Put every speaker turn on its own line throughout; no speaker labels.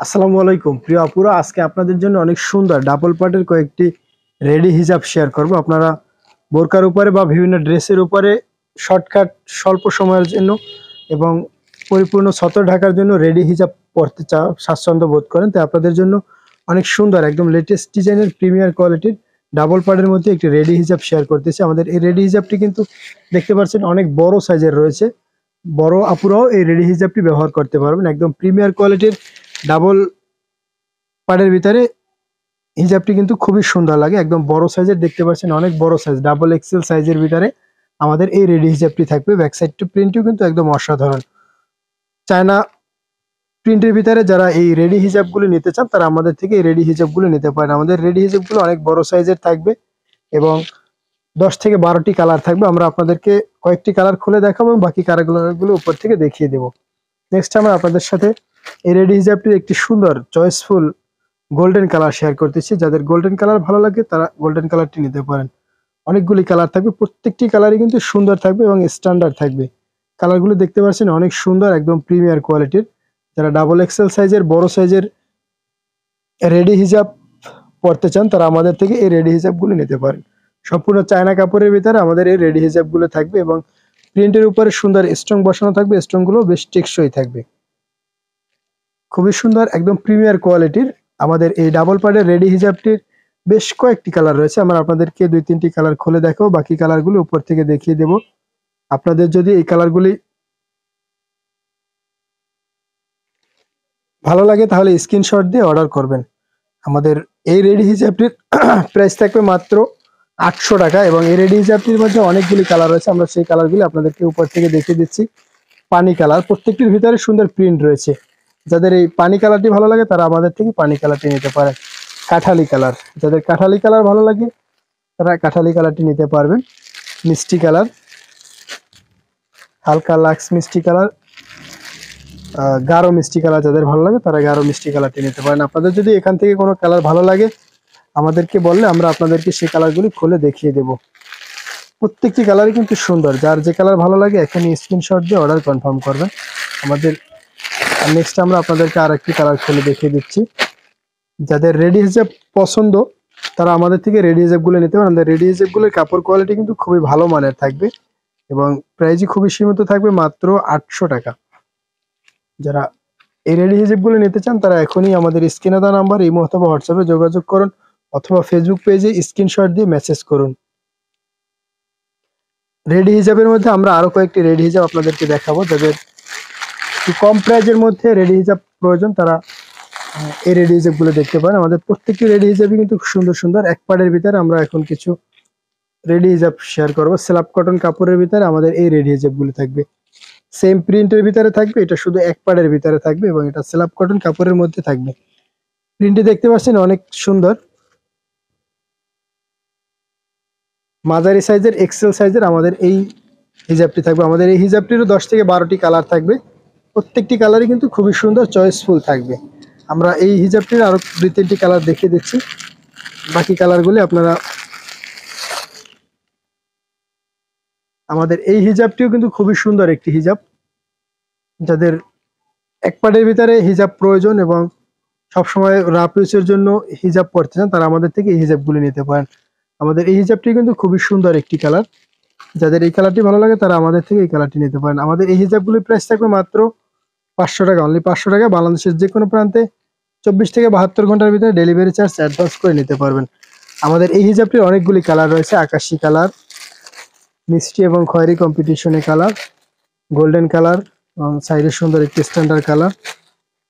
আসসালামু আলাইকুম প্রিয় আপুরা, আজকে আপনাদের জন্য অনেক সুন্দর ডাবল পার্টের কয়েকটি রেডি হিজাব শেয়ার করব। আপনারা বোরকার উপরে বা বিভিন্ন ড্রেসের উপরে শর্টকাট স্বল্প সময়ের জন্য এবং পরিপূর্ণ সতর ঢাকার জন্য রেডি হিজাব পরতে স্বাচ্ছন্দ্য বোধ করেন, তাই আপনাদের জন্য অনেক সুন্দর একদম লেটেস্ট ডিজাইনের প্রিমিয়ার কোয়ালিটির ডাবল পার্টের মধ্যে একটি রেডি হিজাব শেয়ার করতেছি। আমাদের এই রেডি হিজাবটি কিন্তু দেখতে পাচ্ছেন অনেক বড় সাইজের রয়েছে। বড় আপুরাও এই রেডি হিজাবটি ব্যবহার করতে পারবেন। একদম প্রিমিয়ার কোয়ালিটির ডাবল পাড়ের ভিতরে হিজাবটি কিন্তু খুবই সুন্দর লাগে, একদম বড় সাইজের দেখতে পাচ্ছেন, অনেক বড় সাইজ ডাবল এক্সেল সাইজের ভিতরে আমাদের এই রেডি হিজাবটি থাকবে। ব্যাক সাইড টু প্রিন্টও কিন্তু একদম অসাধারণ চায়না প্রিন্টের ভিতরে। যারা এই রেডি হিজাবগুলো নিতে চান তারা আমাদের থেকে এই রেডি হিজাবগুলো নিতে পারেন। আমাদের রেডি হিজাবগুলো অনেক বড় সাইজের থাকবে এবং 10 থেকে 12টি কালার থাকবে। আমরা আপনাদেরকে কয়েকটি কালার খুলে দেখাবো এবং বাকি কালারগুলো উপর থেকে দেখিয়ে দেবো। নেক্সট আমরা আপনাদের সাথে এই রেডি হিজাবটির একটি সুন্দর চয়েসফুল গোল্ডেন কালার শেয়ার করতেছি। যাদের গোল্ডেন কালার ভালো লাগে তারা গোল্ডেন কালারটি নিতে পারেন। অনেকগুলি কালার থাকবে, প্রত্যেকটি কালারই কিন্তু সুন্দর থাকবে এবং স্ট্যান্ডার্ড থাকবে। কালারগুলো দেখতে পাচ্ছেন অনেক সুন্দর, একদম প্রিমিয়ার কোয়ালিটির। যারা ডাবল এক্সেল সাইজের বড় সাইজের রেডি হিজাব পরতে চান তারা আমাদের থেকে এই রেডি হিজাবগুলো নিতে পারেন। সম্পূর্ণ চায়না কাপড়ের ভিতরে আমাদের এই রেডি হিজাবগুলো থাকবে এবং প্রিন্টের উপরে সুন্দর স্ট্রং বসানো থাকবে, স্ট্রংগুলো বেশ টেকসই থাকবে। খুবই সুন্দর একদম প্রিমিয়ার কোয়ালিটির আমাদের এই ডাবল পার্টের রেডি হিজাবটির বেশ কয়েকটি কালার রয়েছে। আমরা আপনাদেরকে 2-3টি কালার খুলে দেখাবো, বাকি কালারগুলো উপর থেকে দেখিয়ে দেব। আপনাদের যদি এই কালারগুলি ভালো লাগে তাহলে স্ক্রিনশট দিয়ে অর্ডার করবেন। আমাদের এই রেডি হিজাবটির প্রাইস থাকবে মাত্র 800 টাকা এবং এই রেডি হিজাবটির মধ্যে অনেকগুলি কালার রয়েছে। আমরা সেই কালারগুলি আপনাদেরকে উপর থেকে দেখিয়ে দিচ্ছি। পানি কালার, প্রত্যেকটির ভিতরে সুন্দর প্রিন্ট রয়েছে। যাদের এই পানি কালারটি ভালো লাগে তারা আমাদের থেকে পানি কালারটি নিতে পারে। কাঠালি কালার, যাদের কাঠালি কালার ভালো লাগে তারা কাঠালি কালারটি নিতে পারবেন। মিষ্টি কালার, হালকা লাক্স মিষ্টি কালার, গাঢ় মিষ্টি কালার যাদের ভালো লাগে তারা গাঢ় মিষ্টি কালারটি নিতে পারেন। আপনাদের যদি এখান থেকে কোনো কালার ভালো লাগে আমাদেরকে বললে আমরা আপনাদেরকে সেই কালারগুলি খুলে দেখিয়ে দেব। প্রত্যেকটি কালারই কিন্তু সুন্দর। যার যে কালার ভালো লাগে এখানে স্ক্রিনশট দিয়ে অর্ডার কনফার্ম করবেন। আমাদের নেক্সট আমরা আপনাদেরকে আরেকটি কালার খুলে দেখিয়ে দিচ্ছি। যাদের রেডি হিজাব পছন্দ তারা আমাদের থেকে রেডি হিজাবগুলো নিতে পারেন। আমাদের রেডি হিজাবগুলোর কাপড় কোয়ালিটি কিন্তু খুবই ভালো মানের থাকবে এবং প্রাইসই খুবই সীমিত থাকবে, মাত্র 800 টাকা। যারা এই রেডি হিজাবগুলো নিতে চান তারা এখনই আমাদের স্ক্রিনে দেওয়া নাম্বার ইমো অথবা হোয়াটসঅ্যাপে যোগাযোগ করুন অথবা ফেসবুক পেজে স্ক্রিনশট দিয়ে মেসেজ করুন। রেডি হিজাবের মধ্যে আমরা আরো কয়েকটি রেডি হিজাব আপনাদেরকে দেখাবো। যাদের কম প্রাইজের মধ্যে রেডি হিজাব প্রয়োজন তারা এই রেডি হিজাবগুলো দেখতে পারেন। আমাদের প্রত্যেকটি রেডি হিজাবই কিন্তু সুন্দর সুন্দর। এক পাড়ের ভিতরে আমরা এখন কিছু রেডি হিজাব শেয়ার করবো। স্ল্যাব কটন কাপড়ের ভিতরে আমাদের এই রেডি হিজাবগুলো থাকবে। সেম প্রিন্টের ভিতরে থাকবে, এটা শুধু এক পাড়ের ভিতরে থাকবে এবং এটা স্ল্যাব কটন কাপড়ের মধ্যে থাকবে। প্রিন্টটি দেখতে পাচ্ছেন অনেক সুন্দর। মাঝারি সাইজের এক্সেল সাইজের আমাদের এই হিজাবটি থাকবে। আমাদের এই হিজাবটিরও 10 থেকে 12টি কালার থাকবে। প্রত্যেকটি কালারই কিন্তু খুবই সুন্দর চয়েসফুল থাকবে। আমরা এই হিজাবটির আরো 2-3টি কালার দেখিয়ে দিচ্ছি, বাকি কালারগুলি আপনারা। আমাদের এই হিজাবটিও কিন্তু খুবই সুন্দর একটি হিজাব। যাদের এক পাড়ের ভিতরে হিজাব প্রয়োজন এবং সবসময় রাফ ইউজের জন্য হিজাব পরতে চান তারা আমাদের থেকে এই হিজাবগুলি নিতে পারেন। আমাদের এই হিজাবটি কিন্তু খুবই সুন্দর একটি কালার। যাদের এই কালারটি ভালো লাগে তারা আমাদের থেকে এই কালারটি নিতে পারেন। আমাদের এই হিজাবগুলির প্রাইস থাকবে মাত্র 500 টাকা, অনলি 500 টাকা। বাংলাদেশের যে কোনো প্রান্তে 24 থেকে 72 ঘন্টার ভিতরে ডেলিভারি চার্জ অ্যাডভান্স করে নিতে পারবেন। আমাদের এই হিজাবটির অনেকগুলি কালার রয়েছে। আকাশি কালার, মিষ্টি এবং খয়েরি কম্পিটিশনে কালার, গোল্ডেন কালার এবং সাইডে সুন্দর একটি standard colour,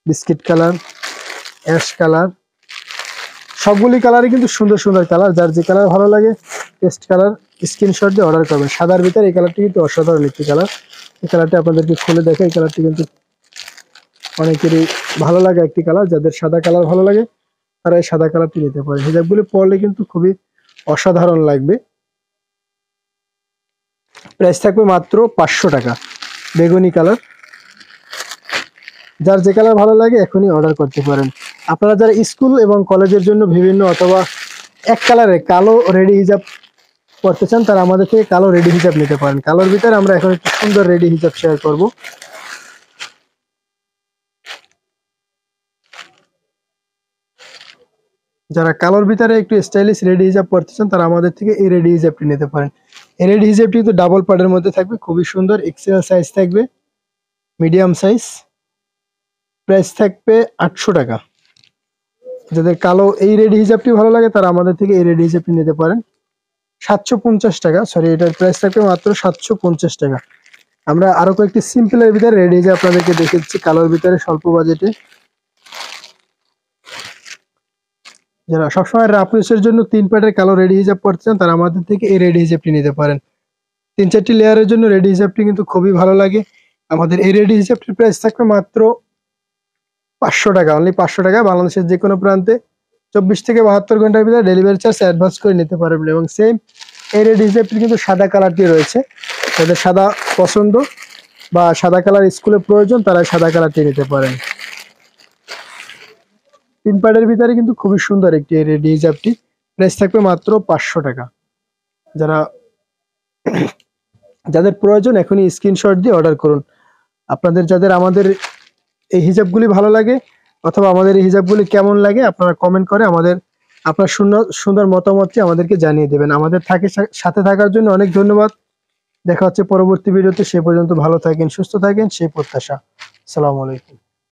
biscuit colour, ash colour, সবগুলি কালারই কিন্তু সুন্দর সুন্দর কালার। যার যে কালার ভালো লাগে টেস্ট কালার স্ক্রিনশট দিয়ে অর্ডার করবেন। সাদার ভিতরে এই কালারটি কিন্তু অসাধারণ একটি কালার। এই কালারটি আপনাদেরকে খুলে দেখে, এই কালারটি কিন্তু অনেকেরই ভালো লাগে একটি কালার। যাদের সাদা কালার ভালো লাগে তারা এই সাদা কালারটি নিতে পারে। হিজাবগুলি পরলে কিন্তু খুবই অসাধারণ লাগবে। প্রাইস থাকবে মাত্র 500 টাকা। বেগুনি কালার, যার যে কালার ভালো লাগে এখনই অর্ডার করতে পারেন। আপনারা যারা স্কুল এবং কলেজের জন্য বিভিন্ন অথবা এক কালারের কালো রেডি হিজাব পরতে চান তারা আমাদের থেকে কালো রেডি হিজাব নিতে পারেন। কালোর ভিতরে আমরা এখন একটি সুন্দর রেডি হিজাব শেয়ার করব। যারা কালোর ভিতরে একটু স্টাইলিশ রেডি হিজাব পরতে চান তারা আমাদের থেকে এই রেডি হিজাবটি নিতে পারেন। এই রেডি হিজাবটি কিন্তু ডাবল পার্টের মধ্যে থাকবে, খুবই সুন্দর, এক্সেল সাইজ থাকবে, মিডিয়াম সাইজ। প্রাইস থাকবে 800 টাকা। যাদের কালো এই রেডি হিজাবটি ভালো লাগে তারা আমাদের থেকে এই রেডি হিজাবটি নিতে পারেন। 750 টাকা, সরি, এটার প্রাইস থাকবে মাত্র 750 টাকা। আমরা আরো কয়েকটি সিম্পলের ভিতরে রেডি হিজাব আপনাদেরকে দেখে দিচ্ছি কালোর ভিতরে স্বল্প বাজেটে। যারা সবসময় রাফ ইউজের জন্য 3 পার্টের কালো রেডি হিজাব পরতে চান তারা আমাদের থেকে এই রেডি হিজাবটি নিতে পারেন। 3-4টি লেয়ারের জন্য রেডি হিজাবটি কিন্তু খুবই ভালো লাগে। আমাদের এই রেডি হিজাবটির প্রাইস থাকবে মাত্র 500 টাকা, অনলি 500 টাকা। বাংলাদেশের যে কোনো প্রান্তে 24 থেকে 72 ঘন্টার ভিতরে ডেলিভারি চার্জ অ্যাডভান্স করে নিতে পারবেন। এবং সেম এই রেড হিজাবটি কিন্তু সাদা কালারটি রয়েছে, যাদের সাদা পছন্দ বা সাদা কালার স্কুলে প্রয়োজন তারা সাদা কালারটি নিতে পারেন। 3 পার্টের ভিতরে কিন্তু খুবই সুন্দর একটি রেড হিজাবটি, প্রাইস থাকবে মাত্র 500 টাকা। যাদের প্রয়োজন এখনই স্ক্রিনশট দিয়ে অর্ডার করুন। আপনাদের যাদের আমাদের এই হিজাবগুলি ভালো লাগে অথবা আমাদের এই হিজাবগুলি কেমন লাগে আপনারা কমেন্ট করে আপনার সুন্দর মতামতটি আমাদেরকে জানিয়ে দেবেন। আমাদের সাথে থাকার জন্য অনেক ধন্যবাদ। দেখা হচ্ছে পরবর্তী ভিডিওতে। সে পর্যন্ত ভালো থাকেন, সুস্থ থাকেন, সেই প্রত্যাশা। আসসালামু আলাইকুম।